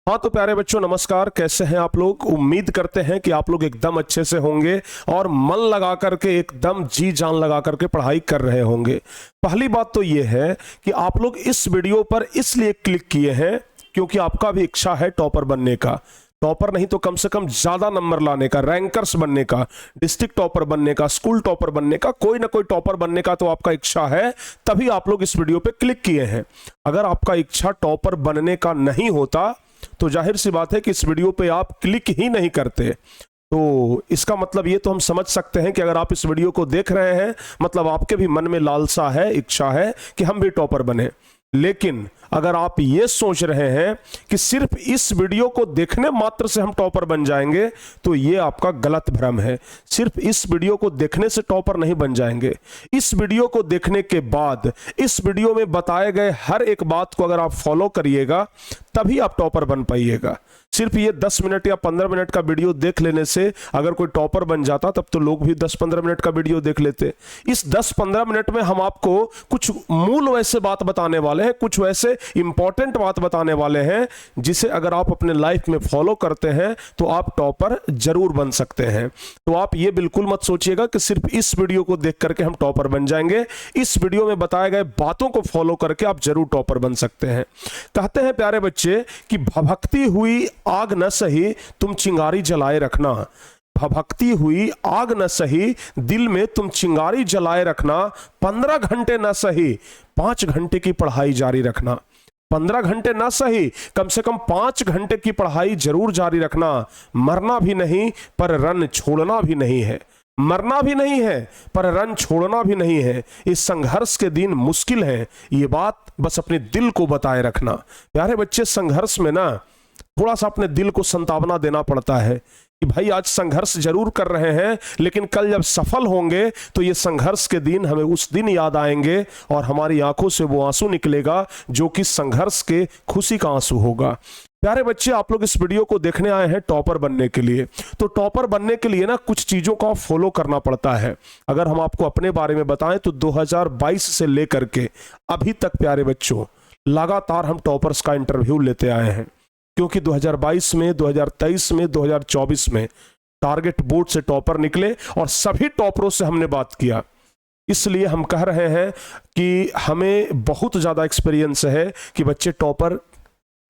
हाँ तो प्यारे बच्चों नमस्कार। कैसे हैं आप लोग? उम्मीद करते हैं कि आप लोग एकदम अच्छे से होंगे और मन लगा करके एकदम जी जान लगा करके पढ़ाई कर रहे होंगे। पहली बात तो ये है कि आप लोग इस वीडियो पर इसलिए क्लिक किए हैं क्योंकि आपका भी इच्छा है टॉपर बनने का। टॉपर नहीं तो कम से कम ज्यादा नंबर लाने का, रैंकर्स बनने का, डिस्ट्रिक्ट टॉपर बनने का, स्कूल टॉपर बनने का, कोई ना कोई टॉपर बनने का तो आपका इच्छा है, तभी आप लोग इस वीडियो पे क्लिक किए हैं। अगर आपका इच्छा टॉपर बनने का नहीं होता तो जाहिर सी बात है कि इस वीडियो पे आप क्लिक ही नहीं करते। तो इसका मतलब ये तो हम समझ सकते हैं कि अगर आप इस वीडियो को देख रहे हैं मतलब आपके भी मन में लालसा है, इच्छा है कि हम भी टॉपर बने। लेकिन अगर आप ये सोच रहे हैं कि सिर्फ इस वीडियो को देखने मात्र से हम टॉपर बन जाएंगे तो ये आपका गलत भ्रम है। सिर्फ इस वीडियो को देखने से टॉपर नहीं बन जाएंगे। इस वीडियो को देखने के बाद इस वीडियो में बताए गए हर एक बात को अगर आप फॉलो करिएगा तभी आप टॉपर बन पाइएगा। सिर्फ ये 10 मिनट या 15 मिनट का वीडियो देख लेने से अगर कोई टॉपर बन जाता तब तो लोग भी 10-15 मिनट का वीडियो देख लेते। इस 10-15 मिनट में हम आपको कुछ मूल वैसे बात बताने वाले हैं, कुछ वैसे इंपॉर्टेंट बात बताने वाले हैं जिसे अगर आप अपने लाइफ में फॉलो करते हैं तो आप टॉपर जरूर बन सकते हैं। तो आप ये बिल्कुल मत सोचिएगा कि सिर्फ इस वीडियो को देख करके हम टॉपर बन जाएंगे। इस वीडियो में बताए गए बातों को फॉलो करके आप जरूर टॉपर बन सकते हैं। कहते हैं प्यारे बच्चे कि भभकती हुई आग न सही तुम चिंगारी जलाए रखना। भभकती हुई आग न सही दिल में तुम चिंगारी जलाए रखना। 15 घंटे न सही 5 घंटे की पढ़ाई जारी रखना। 15 घंटे ना सही कम से कम 5 घंटे की पढ़ाई जरूर जारी रखना। मरना भी नहीं पर रन छोड़ना भी नहीं है। मरना भी नहीं है पर रन छोड़ना भी नहीं है। इस संघर्ष के दिन मुश्किल है, ये बात बस अपने दिल को बताए रखना। प्यारे बच्चे, संघर्ष में ना थोड़ा सा अपने दिल को संतावना देना पड़ता है कि भाई आज संघर्ष जरूर कर रहे हैं लेकिन कल जब सफल होंगे तो ये संघर्ष के दिन हमें उस दिन याद आएंगे और हमारी आंखों से वो आंसू निकलेगा जो कि संघर्ष के खुशी का आंसू होगा। प्यारे बच्चे, आप लोग इस वीडियो को देखने आए हैं टॉपर बनने के लिए। तो टॉपर बनने के लिए ना कुछ चीजों को फॉलो करना पड़ता है। अगर हम आपको अपने बारे में बताएं तो 2022 से लेकर के अभी तक प्यारे बच्चों लगातार हम टॉपर्स का इंटरव्यू लेते आए हैं, क्योंकि 2022 में, 2023 में, 2024 में टारगेट बोर्ड से टॉपर निकले और सभी टॉपरों से हमने बात किया। इसलिए हम कह रहे हैं कि हमें बहुत ज्यादा एक्सपीरियंस है कि बच्चे टॉपर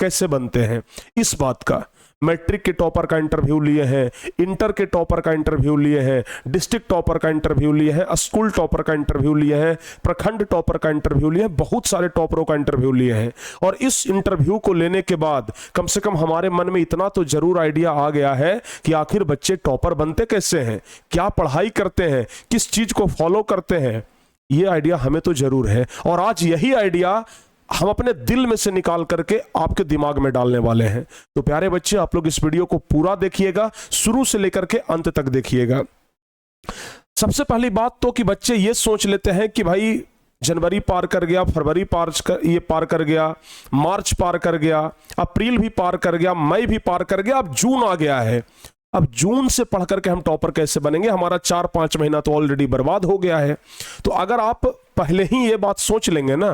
कैसे बनते हैं। इस बात का मैट्रिक के टॉपर का इंटरव्यू लिए हैं, इंटर के टॉपर का इंटरव्यू लिए हैं, डिस्ट्रिक्ट टॉपर का इंटरव्यू लिए हैं, स्कूल टॉपर का इंटरव्यू लिए हैं, प्रखंड टॉपर का इंटरव्यू लिए हैं, बहुत सारे टॉपरों का इंटरव्यू लिए हैं। और इस इंटरव्यू को लेने के बाद कम से कम हमारे मन में इतना तो जरूर आइडिया आ गया है कि आखिर बच्चे टॉपर बनते कैसे हैं, क्या पढ़ाई करते हैं, किस चीज को फॉलो करते हैं। ये आइडिया हमें तो जरूर है और आज यही आइडिया हम अपने दिल में से निकाल करके आपके दिमाग में डालने वाले हैं। तो प्यारे बच्चे, आप लोग इस वीडियो को पूरा देखिएगा, शुरू से लेकर के अंत तक देखिएगा। सबसे पहली बात तो कि बच्चे ये सोच लेते हैं कि भाई जनवरी पार कर गया, फरवरी पार कर गया, मार्च पार कर गया, अप्रैल भी पार कर गया, मई भी पार कर गया, अब जून आ गया है। अब जून से पढ़ करके हम टॉपर कैसे बनेंगे? हमारा 4-5 महीना तो ऑलरेडी बर्बाद हो गया है। तो अगर आप पहले ही ये बात सोच लेंगे ना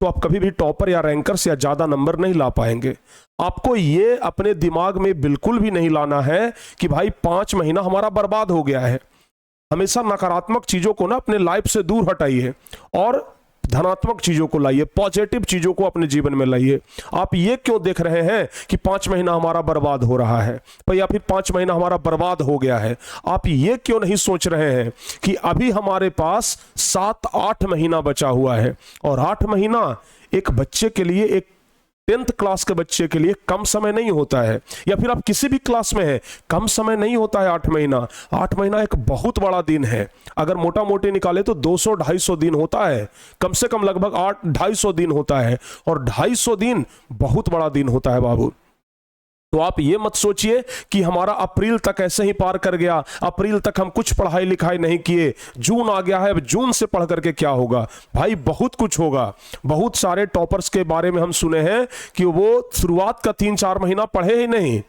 तो आप कभी भी टॉपर या रैंकर्स या ज्यादा नंबर नहीं ला पाएंगे। आपको ये अपने दिमाग में बिल्कुल भी नहीं लाना है कि भाई 5 महीना हमारा बर्बाद हो गया है। हमेशा नकारात्मक चीजों को ना अपने लाइफ से दूर हटाइए और धनात्मक चीजों को लाइए, पॉजिटिव चीजों को अपने जीवन में लाइए। आप ये क्यों देख रहे हैं कि 5 महीना हमारा बर्बाद हो रहा है या फिर 5 महीना हमारा बर्बाद हो गया है? आप ये क्यों नहीं सोच रहे हैं कि अभी हमारे पास 7-8 महीना बचा हुआ है और 8 महीना एक बच्चे के लिए, एक 10th क्लास के बच्चे के लिए कम समय नहीं होता है, या फिर आप किसी भी क्लास में हैं कम समय नहीं होता है 8 महीना। 8 महीना एक बहुत बड़ा दिन है। अगर मोटा मोटी निकाले तो 200-250 दिन होता है, कम से कम लगभग 250 दिन होता है और 250 दिन बहुत बड़ा दिन होता है बाबू। तो आप ये मत सोचिए कि हमारा अप्रैल तक ऐसे ही पार कर गया, अप्रैल तक हम कुछ पढ़ाई लिखाई नहीं किए, जून आ गया है, अब जून से पढ़ करके क्या होगा? भाई बहुत कुछ होगा। बहुत सारे टॉपर्स के बारे में हम सुने हैं कि वो शुरुआत का 3-4 महीना पढ़े ही नहीं,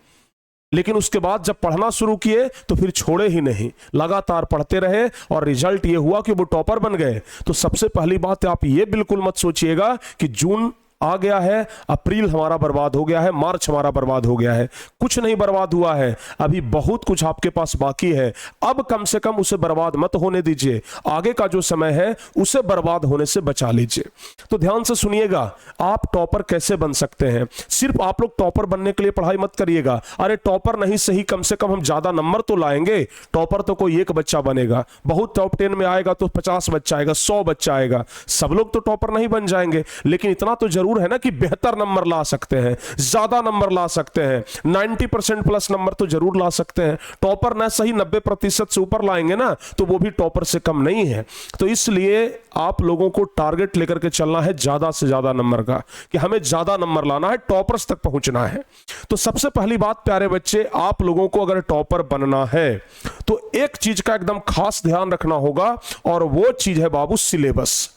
लेकिन उसके बाद जब पढ़ना शुरू किए तो फिर छोड़े ही नहीं, लगातार पढ़ते रहे और रिजल्ट ये हुआ कि वो टॉपर बन गए। तो सबसे पहली बात आप ये बिल्कुल मत सोचिएगा कि जून आ गया है, अप्रैल हमारा बर्बाद हो गया है, मार्च हमारा बर्बाद हो गया है। कुछ नहीं बर्बाद हुआ है, अभी बहुत कुछ आपके पास बाकी है। अब कम से कम उसे बर्बाद मत होने दीजिए, आगे का जो समय है उसे बर्बाद होने से बचा लीजिए। तो ध्यान से सुनिएगा, आप टॉपर कैसे बन सकते हैं। सिर्फ आप लोग टॉपर बनने के लिए पढ़ाई मत करिएगा। अरे टॉपर नहीं सही, कम से कम हम ज्यादा नंबर तो लाएंगे। टॉपर तो कोई एक बच्चा बनेगा, बहुत टॉप 10 में आएगा तो 50 बच्चा आएगा, 100 बच्चा आएगा। सब लोग तो टॉपर नहीं बन जाएंगे, लेकिन इतना तो जरूर है ना कि बेहतर नंबर ला सकते हैं, ज्यादा नंबर ला सकते हैं, 90% प्लस नंबर तो जरूर ला सकते हैं। टॉपर ना सही 90% से ऊपर लाएंगे ना तो वो भी टॉपर से कम नहीं है। तो इसलिए आप लोगों को टारगेट लेकर के चलना है ज्यादा से ज्यादा नंबर का, कि हमें ज्यादा नंबर लाना है, टॉपर्स तक पहुंचना है। तो सबसे पहली बात प्यारे बच्चे, आप लोगों को अगर टॉपर बनना है तो एक चीज का एकदम खास ध्यान रखना होगा, और वो चीज है बाबू सिलेबस।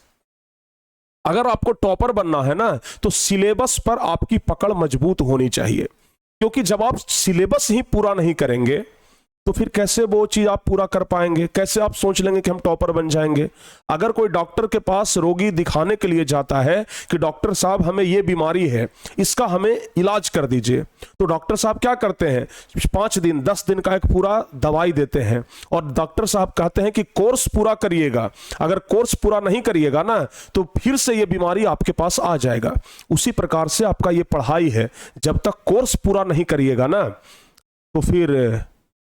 अगर आपको टॉपर बनना है ना तो सिलेबस पर आपकी पकड़ मजबूत होनी चाहिए, क्योंकि जब आप सिलेबस ही पूरा नहीं करेंगे तो फिर कैसे वो चीज आप पूरा कर पाएंगे, कैसे आप सोच लेंगे कि हम टॉपर बन जाएंगे। अगर कोई डॉक्टर के पास रोगी दिखाने के लिए जाता है कि डॉक्टर साहब हमें ये बीमारी है, इसका हमें इलाज कर दीजिए, तो डॉक्टर साहब क्या करते हैं, 5 दिन 10 दिन का एक पूरा दवाई देते हैं, और डॉक्टर साहब कहते हैं कि कोर्स पूरा करिएगा। अगर कोर्स पूरा नहीं करिएगा ना तो फिर से ये बीमारी आपके पास आ जाएगा। उसी प्रकार से आपका ये पढ़ाई है, जब तक कोर्स पूरा नहीं करिएगा ना तो फिर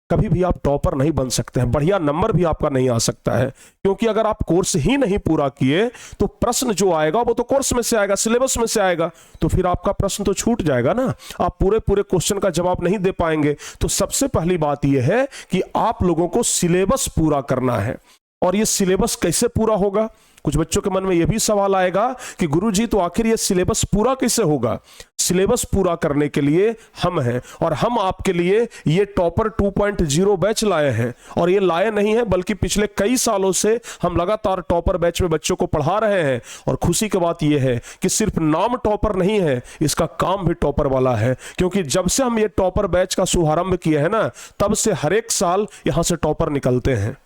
कभी भी आप टॉपर नहीं बन सकते हैं, बढ़िया नंबर भी आपका नहीं आ सकता है। क्योंकि अगर आप कोर्स ही नहीं पूरा किए तो प्रश्न जो आएगा वो तो कोर्स में से आएगा, सिलेबस में से आएगा, तो फिर आपका प्रश्न तो छूट जाएगा ना, आप पूरे पूरे क्वेश्चन का जवाब नहीं दे पाएंगे। तो सबसे पहली बात यह है कि आप लोगों को सिलेबस पूरा करना है। और ये सिलेबस कैसे पूरा होगा, कुछ बच्चों के मन में यह भी सवाल आएगा कि गुरुजी तो आखिर ये सिलेबस पूरा कैसे होगा। सिलेबस पूरा करने के लिए हम हैं, और हम आपके लिए ये टॉपर 2.0 बैच लाए हैं। और ये लाए नहीं है बल्कि पिछले कई सालों से हम लगातार टॉपर बैच में बच्चों को पढ़ा रहे हैं। और खुशी की बात यह है कि सिर्फ नाम टॉपर नहीं है, इसका काम भी टॉपर वाला है। क्योंकि जब से हम ये टॉपर बैच का शुभारंभ किए हैं ना, तब से हर एक साल यहां से टॉपर निकलते हैं।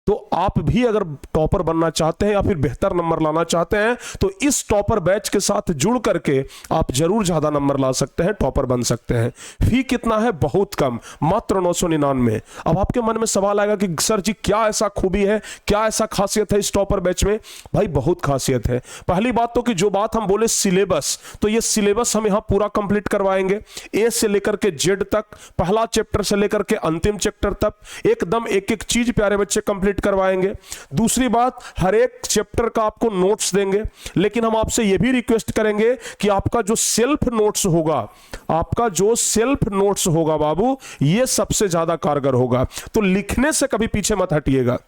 तो आप भी अगर टॉपर बनना चाहते हैं या फिर बेहतर नंबर लाना चाहते हैं तो इस टॉपर बैच के साथ जुड़ करके आप जरूर ज्यादा नंबर ला सकते हैं, टॉपर बन सकते हैं। फी कितना है, बहुत कम, मात्र 999। अब आपके मन में सवाल आएगा कि सर जी क्या ऐसा खूबी है, क्या ऐसा खासियत है इस टॉपर बैच में। भाई बहुत खासियत है। पहली बात तो कि जो बात हम बोले सिलेबस, तो ये सिलेबस हम यहां पूरा कंप्लीट करवाएंगे, ए से लेकर के जेड तक, पहला चैप्टर से लेकर के अंतिम चैप्टर तक, एकदम एक एक चीज प्यारे बच्चे कंप्लीट करवाएंगे। दूसरी बात, हर एक चैप्टर का आपको नोट्स देंगे, लेकिन हम आपसे यह भी रिक्वेस्ट करेंगे कि आपका जो सेल्फ नोट्स होगा, आपका जो सेल्फ नोट्स होगा बाबू, यह सबसे ज्यादा कारगर होगा। तो लिखने से कभी पीछे मत हटिएगा।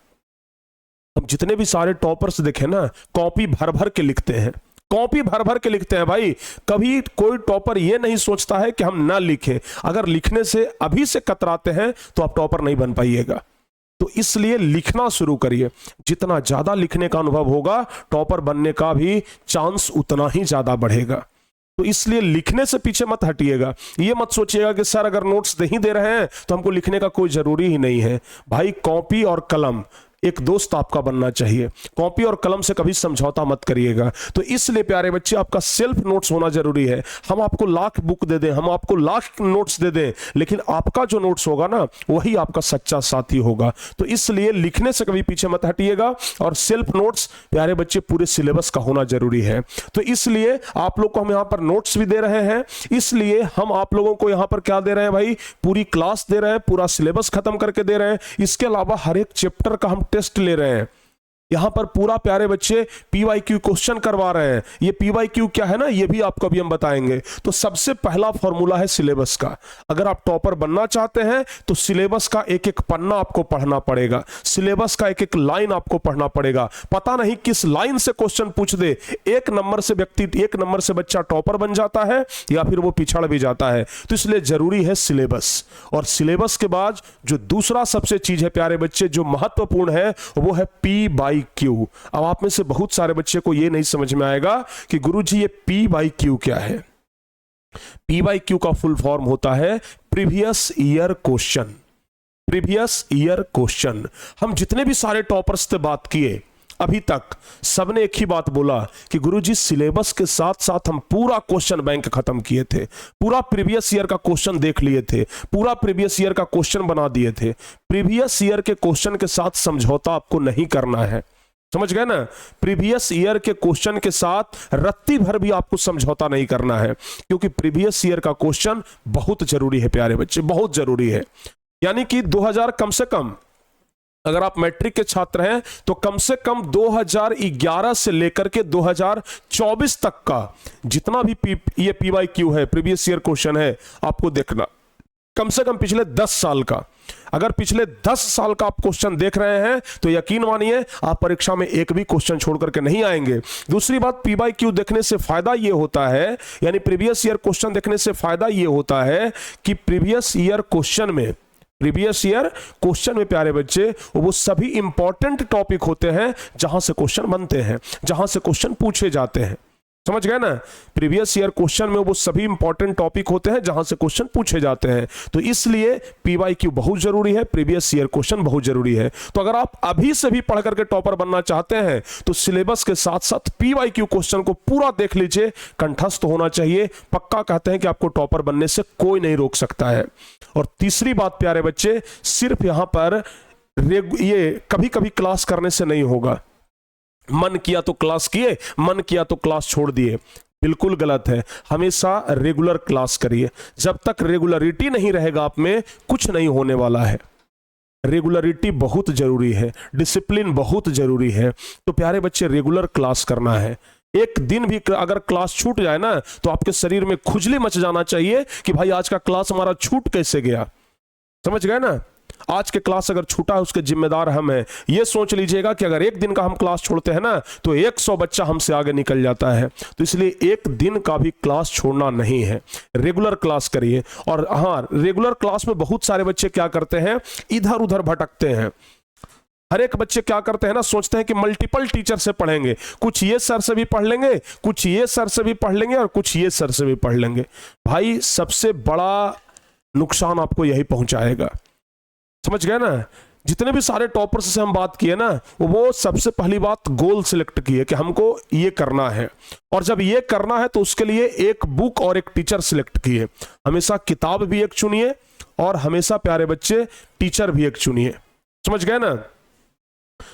अब जितने भी सारे टॉपर्स देखे ना, कॉपी भर भर के लिखते हैं, कॉपी भर भर के लिखते हैं भाई। कभी कोई टॉपर ये नहीं सोचता है कि हम ना लिखें। अगर लिखने से अभी से कतराते हैं तो आप टॉपर नहीं बन पाइएगा। तो इसलिए लिखना शुरू करिए। जितना ज्यादा लिखने का अनुभव होगा, टॉपर बनने का भी चांस उतना ही ज्यादा बढ़ेगा। तो इसलिए लिखने से पीछे मत हटिएगा। ये मत सोचिएगा कि सर अगर नोट्स नहीं दे रहे हैं तो हमको लिखने का कोई जरूरी ही नहीं है। भाई कॉपी और कलम एक दोस्त आपका बनना चाहिए, कॉपी और कलम से कभी समझौता मत करिएगा। तो इसलिए प्यारे बच्चे आपका सेल्फ नोट्स होना जरूरी है। हम आपको लाख बुक दे दें, हम आपको लाख नोट्स दे दें, लेकिन आपका जो नोट्स होगा ना वही आपका सच्चा साथी होगा। तो इसलिए लिखने से कभी पीछे मत हटिएगा, और सेल्फ नोट्स प्यारे बच्चे पूरे सिलेबस का होना जरूरी है। तो इसलिए आप लोग को हम यहां पर नोट्स भी दे रहे हैं, इसलिए हम आप लोगों को यहां पर क्या दे रहे हैं भाई, पूरी क्लास दे रहे हैं, पूरा सिलेबस खत्म करके दे रहे हैं। इसके अलावा हर एक चैप्टर का हम टेस्ट ले रहे हैं। यहां पर पूरा प्यारे बच्चे पीवाईक्यू क्वेश्चन करवा रहे हैं। ये पीवाईक्यू क्या है ना, ये भी आपको अभी हम बताएंगे। तो सबसे पहला फॉर्मूला है सिलेबस का। अगर आप टॉपर बनना चाहते हैं तो सिलेबस का एक एक पन्ना आपको पढ़ना पड़ेगा, सिलेबस का एक एक लाइन आपको पढ़ना पड़ेगा। पता नहीं किस लाइन से क्वेश्चन पूछ दे, एक नंबर से व्यक्ति, एक नंबर से बच्चा टॉपर बन जाता है या फिर वो पिछड़ भी जाता है। तो इसलिए जरूरी है सिलेबस। और सिलेबस के बाद जो दूसरा सबसे चीज है प्यारे बच्चे जो महत्वपूर्ण है, वो है पी बाई क्यू। अब आप में से बहुत सारे बच्चे को यह नहीं समझ में आएगा कि गुरुजी ये पी बाई क्यू क्या है। पी बाई क्यू का फुल फॉर्म होता है previous year question. Previous year question. हम जितने भी सारे टॉपर्स से बात किए, अभी तक सबने एक ही बात बोला कि गुरुजी सिलेबस के साथ साथ हम पूरा क्वेश्चन बैंक खत्म किए थे, पूरा प्रीवियस ईयर का क्वेश्चन देख लिए थे, पूरा प्रीवियस ईयर का क्वेश्चन बना दिए थे। प्रीवियस ईयर के क्वेश्चन के साथ समझौता आपको नहीं करना है, समझ गए ना। प्रीवियस ईयर के क्वेश्चन के साथ रत्ती भर भी आपको समझौता नहीं करना है, क्योंकि प्रीवियस ईयर का क्वेश्चन बहुत जरूरी है प्यारे बच्चे, बहुत जरूरी है। यानी कि 2000 कम से कम, अगर आप मैट्रिक के छात्र हैं तो कम से कम 2011 से लेकर के 2024 तक का जितना भी ये PYQ है, प्रीवियस ईयर क्वेश्चन है, आपको देखना कम से कम पिछले 10 साल का। अगर पिछले 10 साल का आप क्वेश्चन देख रहे हैं तो यकीन मानिए आप परीक्षा में एक भी क्वेश्चन छोड़ करके नहीं आएंगे। दूसरी बात, PYQ देखने से फायदा यह होता है, यानी प्रीवियस ईयर क्वेश्चन देखने से फायदा यह होता है कि प्रीवियस ईयर क्वेश्चन में प्यारे बच्चे वो सभी इंपॉर्टेंट टॉपिक होते हैं जहां से क्वेश्चन बनते हैं, जहां से क्वेश्चन पूछे जाते हैं, समझ गए ना। प्रीवियस ईयर क्वेश्चन में वो सभी इंपॉर्टेंट टॉपिक होते हैं जहां से क्वेश्चन पूछे जाते हैं। तो इसलिए PYQ बहुत जरूरी है, प्रीवियस ईयर क्वेश्चन बहुत जरूरी है। तो अगर आप अभी से भी पढ़ करके टॉपर बनना चाहते हैं तो सिलेबस के साथ साथ PYQ क्वेश्चन को पूरा देख लीजिए, कंठस्थ होना चाहिए। पक्का कहते हैं कि आपको टॉपर बनने से कोई नहीं रोक सकता है। और तीसरी बात प्यारे बच्चे, सिर्फ यहां पर ये कभी कभी क्लास करने से नहीं होगा। मन किया तो क्लास किए, मन किया तो क्लास छोड़ दिए, बिल्कुल गलत है। हमेशा रेगुलर क्लास करिए। जब तक रेगुलरिटी नहीं रहेगा आप में, कुछ नहीं होने वाला है। रेगुलरिटी बहुत जरूरी है, डिसिप्लिन बहुत जरूरी है। तो प्यारे बच्चे रेगुलर क्लास करना है। एक दिन भी अगर क्लास छूट जाए ना तो आपके शरीर में खुजली मच जाना चाहिए कि भाई आज का क्लास हमारा छूट कैसे गया, समझ गए ना। आज के क्लास अगर छूटा है उसके जिम्मेदार हम हैं। ये सोच लीजिएगा कि अगर एक दिन का हम क्लास छोड़ते हैं ना तो 100 बच्चा हमसे आगे निकल जाता है। तो इसलिए एक दिन का भी क्लास छोड़ना नहीं है, रेगुलर क्लास करिए। और हाँ, रेगुलर क्लास में बहुत सारे बच्चे क्या करते हैं, इधर उधर भटकते हैं। हर एक बच्चे क्या करते हैं ना, सोचते हैं कि मल्टीपल टीचर से पढ़ेंगे, कुछ ये सर से भी पढ़ लेंगे, कुछ ये सर से भी पढ़ लेंगे और कुछ ये सर से भी पढ़ लेंगे। भाई सबसे बड़ा नुकसान आपको यही पहुंचाएगा, समझ गए ना। जितने भी सारे टॉपर्स से हम बात किए ना, वो सबसे पहली बात गोल सिलेक्ट किए कि हमको ये करना है, और जब ये करना है तो उसके लिए एक बुक और एक टीचर सिलेक्ट किए। हमेशा किताब भी एक चुनिए और हमेशा प्यारे बच्चे टीचर भी एक चुनिए, समझ गए ना।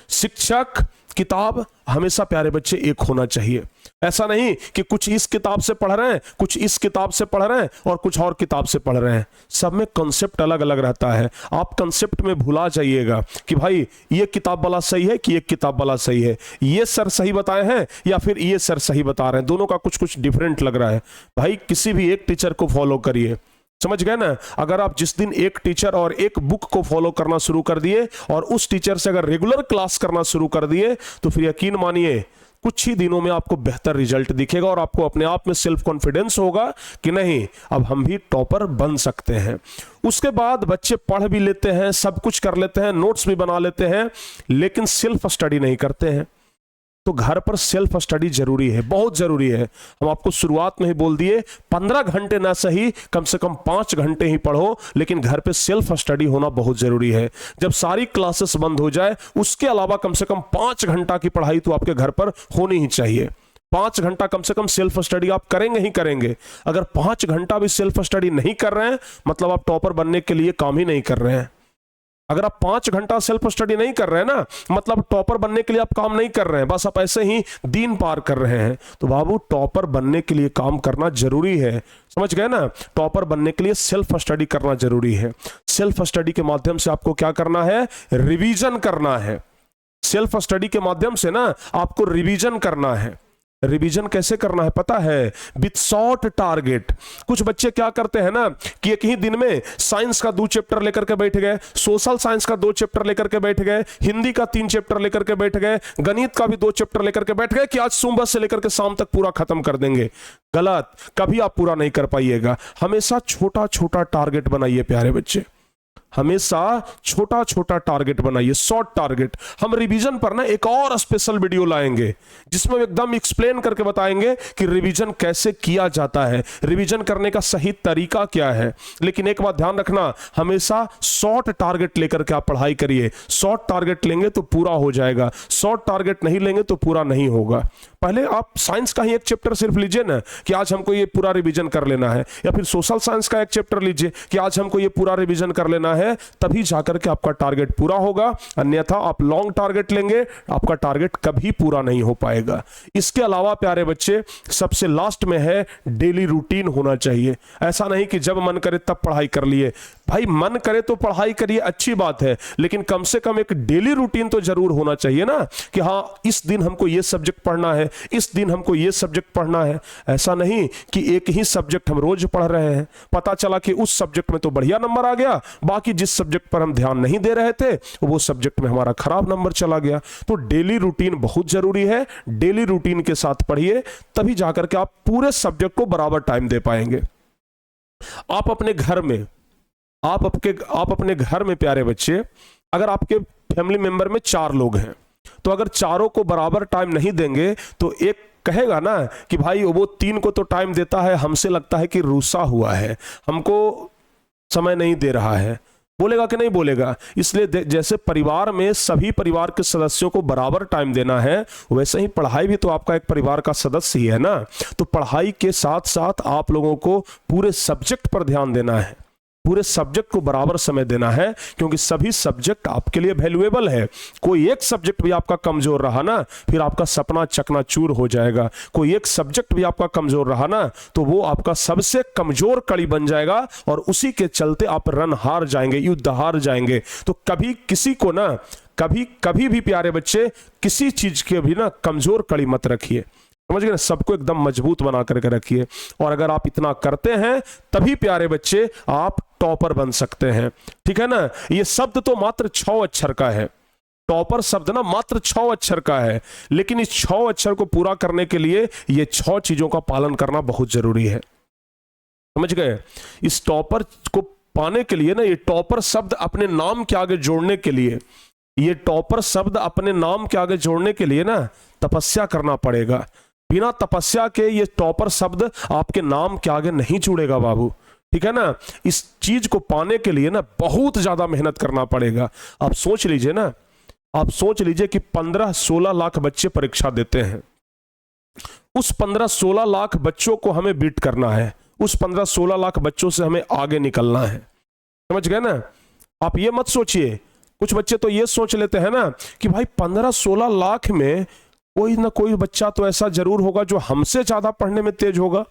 शिक्षक, किताब हमेशा प्यारे बच्चे एक होना चाहिए। ऐसा नहीं कि कुछ इस किताब से पढ़ रहे हैं, कुछ इस किताब से पढ़ रहे हैं और कुछ और किताब से पढ़ रहे हैं। सब में कंसेप्ट अलग अलग रहता है। आप कंसेप्ट में भुला जाइएगा कि भाई ये किताब वाला सही है कि ये किताब वाला सही है, ये सर सही बताए हैं या फिर ये सर सही बता रहे हैं, दोनों का कुछ कुछ डिफरेंट लग रहा है। भाई किसी भी एक टीचर को फॉलो करिए, समझ गए ना। अगर आप जिस दिन एक टीचर और एक बुक को फॉलो करना शुरू कर दिए और उस टीचर से अगर रेगुलर क्लास करना शुरू कर दिए तो फिर यकीन मानिए कुछ ही दिनों में आपको बेहतर रिजल्ट दिखेगा और आपको अपने आप में सेल्फ कॉन्फिडेंस होगा कि नहीं, अब हम भी टॉपर बन सकते हैं। उसके बाद बच्चे पढ़ भी लेते हैं, सब कुछ कर लेते हैं, नोट्स भी बना लेते हैं, लेकिन सेल्फ स्टडी नहीं करते हैं। तो घर पर सेल्फ स्टडी जरूरी है, बहुत जरूरी है। हम आपको शुरुआत में ही बोल दिए 15 घंटे ना सही, कम से कम 5 घंटे ही पढ़ो, लेकिन घर पे सेल्फ स्टडी होना बहुत जरूरी है। जब सारी क्लासेस बंद हो जाए उसके अलावा कम से कम 5 घंटा की पढ़ाई तो आपके घर पर होनी ही चाहिए। 5 घंटा कम से कम सेल्फ स्टडी आप करेंगे ही करेंगे। अगर 5 घंटा भी सेल्फ स्टडी नहीं कर रहे हैं मतलब आप टॉपर बनने के लिए काम ही नहीं कर रहे हैं। अगर आप 5 घंटा सेल्फ स्टडी नहीं कर रहे हैं ना मतलब टॉपर बनने के लिए आप काम नहीं कर रहे हैं, बस आप ऐसे ही दिन पार कर रहे हैं। तो बाबू टॉपर बनने के लिए काम करना जरूरी है, समझ गए ना। टॉपर बनने के लिए सेल्फ स्टडी करना जरूरी है। सेल्फ स्टडी के माध्यम से आपको क्या करना है, रिवीजन करना है। सेल्फ स्टडी के माध्यम से ना आपको रिवीजन करना है। रिवीजन कैसे करना है पता है, विथ शॉर्ट टारगेट। कुछ बच्चे क्या करते हैं ना कि एक ही दिन में साइंस का 2 चैप्टर लेकर के बैठ गए, सोशल साइंस का 2 चैप्टर लेकर के बैठ गए, हिंदी का 3 चैप्टर लेकर के बैठ गए, गणित का भी 2 चैप्टर लेकर के बैठ गए कि आज सुबह से लेकर के शाम तक पूरा खत्म कर देंगे। गलत, कभी आप पूरा नहीं कर पाइएगा। हमेशा छोटा छोटा टारगेट बनाइए प्यारे बच्चे, हमेशा छोटा छोटा टारगेट बनाइए, शॉर्ट टारगेट। हम रिवीजन पर ना एक और स्पेशल वीडियो लाएंगे जिसमें एकदम एक्सप्लेन करके बताएंगे कि रिवीजन कैसे किया जाता है, रिवीजन करने का सही तरीका क्या है। लेकिन एक बात ध्यान रखना, हमेशा शॉर्ट टारगेट लेकर के आप पढ़ाई करिए। शॉर्ट टारगेट लेंगे तो पूरा हो जाएगा, शॉर्ट टारगेट नहीं लेंगे तो पूरा नहीं होगा। पहले आप साइंस का ही एक चैप्टर सिर्फ लीजिए ना कि आज हमको ये पूरा रिवीजन कर लेना है, या फिर सोशल साइंस का एक चैप्टर लीजिए कि आज हमको ये पूरा रिवीजन कर लेना है, तभी जाकर के आपका टारगेट पूरा होगा। अन्यथा आप लॉन्ग टारगेट लेंगे, आपका टारगेट कभी पूरा नहीं हो पाएगा। इसके अलावा प्यारे बच्चे, सबसे लास्ट में है डेली रूटीन होना चाहिए। ऐसा नहीं कि जब मन करे तब पढ़ाई कर लिए। भाई मन करे तो पढ़ाई करिए, अच्छी बात है, लेकिन कम से कम एक डेली रूटीन तो जरूर होना चाहिए ना कि हाँ इस दिन हमको ये सब्जेक्ट पढ़ना है, इस दिन हमको ये सब्जेक्ट पढ़ना है। ऐसा नहीं कि एक ही सब्जेक्ट हम रोज पढ़ रहे हैं, पता चला कि उस सब्जेक्ट में तो बढ़िया नंबर आ गया, बाकी जिस सब्जेक्ट पर हम ध्यान नहीं दे रहे थे वो सब्जेक्ट में हमारा खराब नंबर चला गया। तो डेली रूटीन बहुत जरूरी है। डेली रूटीन के साथ पढ़िए, तभी जाकर के आप पूरे सब्जेक्ट को बराबर टाइम दे पाएंगे। आप अपने घर में प्यारे बच्चे, अगर आपके फैमिली मेंबर में 4 लोग हैं, तो अगर चारों को बराबर टाइम नहीं देंगे तो एक कहेगा ना कि भाई वो 3 को तो टाइम देता है, हमसे लगता है कि रूसा हुआ है, हमको समय नहीं दे रहा है। बोलेगा कि नहीं बोलेगा? इसलिए जैसे परिवार में सभी परिवार के सदस्यों को बराबर टाइम देना है, वैसे ही पढ़ाई भी तो आपका एक परिवार का सदस्य ही है ना। तो पढ़ाई के साथ साथ आप लोगों को पूरे सब्जेक्ट पर ध्यान देना है, पूरे सब्जेक्ट को बराबर समय देना है, क्योंकि सभी सब्जेक्ट आपके लिए वैल्यूएबल है। कोई एक सब्जेक्ट भी आपका कमजोर रहा ना, फिर आपका सपना चकनाचूर हो जाएगा। कोई एक सब्जेक्ट भी आपका कमजोर रहा ना, तो वो आपका सबसे कमजोर कड़ी बन जाएगा और उसी के चलते आप रन हार जाएंगे, युद्ध हार जाएंगे। तो कभी किसी को ना, कभी भी प्यारे बच्चे किसी चीज के भी ना कमजोर कड़ी मत रखिए, समझ गए ना। सबको एकदम मजबूत बना करके रखिए, और अगर आप इतना करते हैं तभी प्यारे बच्चे आप टॉपर बन सकते हैं, ठीक है ना। ये शब्द तो मात्र 6 अक्षर का है, टॉपर शब्द ना मात्र 6 अक्षर का है, लेकिन इस 6 अक्षर को पूरा करने के लिए ये 6 चीजों का पालन करना बहुत जरूरी है, समझ गए। इस टॉपर को पाने के लिए ना, ये टॉपर शब्द अपने नाम के आगे जोड़ने के लिए, ये टॉपर शब्द अपने नाम के आगे जोड़ने के लिए ना तपस्या करना पड़ेगा। बिना तपस्या के ये टॉपर शब्द आपके नाम के आगे नहीं जुड़ेगा बाबू, ठीक है ना। इस चीज को पाने के लिए ना बहुत ज्यादा मेहनत करना पड़ेगा। आप सोच लीजिए ना, आप सोच लीजिए कि 15-16 लाख बच्चे परीक्षा देते हैं, उस 15-16 लाख बच्चों को हमें बीट करना है, उस 15-16 लाख बच्चों से हमें आगे निकलना है, समझ गए ना। आप ये मत सोचिए, कुछ बच्चे तो ये सोच लेते हैं ना कि भाई 15-16 लाख में कोई ना कोई बच्चा तो ऐसा जरूर होगा जो हमसे ज्यादा पढ़ने में तेज होगा।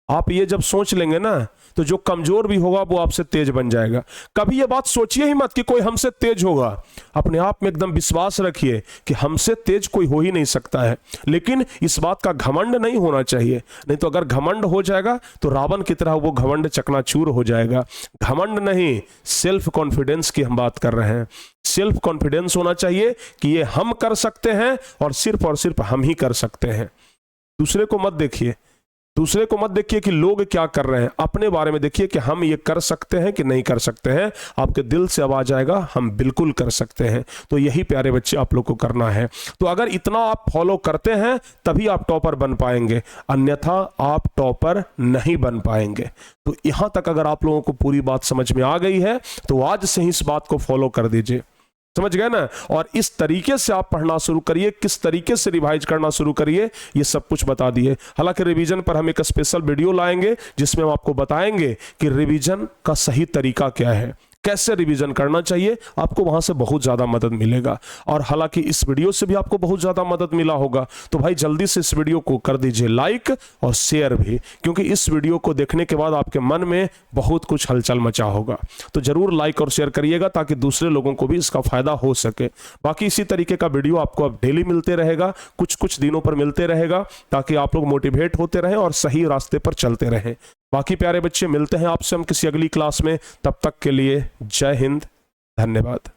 आप ये जब सोच लेंगे ना, तो जो कमजोर भी होगा वो आपसे तेज बन जाएगा। कभी ये बात सोचिए ही मत कि कोई हमसे तेज होगा। अपने आप में एकदम विश्वास रखिए कि हमसे तेज कोई हो ही नहीं सकता है, लेकिन इस बात का घमंड नहीं होना चाहिए। नहीं तो अगर घमंड हो जाएगा तो रावण की तरह वो घमंड चकनाचूर हो जाएगा। घमंड नहीं, सेल्फ कॉन्फिडेंस की हम बात कर रहे हैं। सेल्फ कॉन्फिडेंस होना चाहिए कि ये हम कर सकते हैं और सिर्फ हम ही कर सकते हैं। दूसरे को मत देखिए कि लोग क्या कर रहे हैं, अपने बारे में देखिए कि हम ये कर सकते हैं कि नहीं कर सकते हैं। आपके दिल से आवाज आएगा हम बिल्कुल कर सकते हैं। तो यही प्यारे बच्चे आप लोग को करना है। तो अगर इतना आप फॉलो करते हैं तभी आप टॉपर बन पाएंगे, अन्यथा आप टॉपर नहीं बन पाएंगे। तो यहां तक अगर आप लोगों को पूरी बात समझ में आ गई है तो आज से ही इस बात को फॉलो कर दीजिए, समझ गए ना। और इस तरीके से आप पढ़ना शुरू करिए, किस तरीके से रिवाइज करना शुरू करिए, ये सब कुछ बता दिए। हालांकि रिवीजन पर हम एक स्पेशल वीडियो लाएंगे जिसमें हम आपको बताएंगे कि रिवीजन का सही तरीका क्या है, कैसे रिवीजन करना चाहिए। आपको वहां से बहुत ज्यादा मदद मिलेगा। और हालांकि इस वीडियो से भी आपको बहुत ज्यादा मदद मिला होगा, तो भाई जल्दी से इस वीडियो को कर दीजिए लाइक और शेयर भी, क्योंकि इस वीडियो को देखने के बाद आपके मन में बहुत कुछ हलचल मचा होगा। तो जरूर लाइक और शेयर करिएगा ताकि दूसरे लोगों को भी इसका फायदा हो सके। बाकी इसी तरीके का वीडियो आपको अब डेली मिलते रहेगा, कुछ कुछ दिनों पर मिलते रहेगा, ताकि आप लोग मोटिवेट होते रहें और सही रास्ते पर चलते रहें। बाकी प्यारे बच्चे, मिलते हैं आपसे हम किसी अगली क्लास में। तब तक के लिए जय हिंद, धन्यवाद।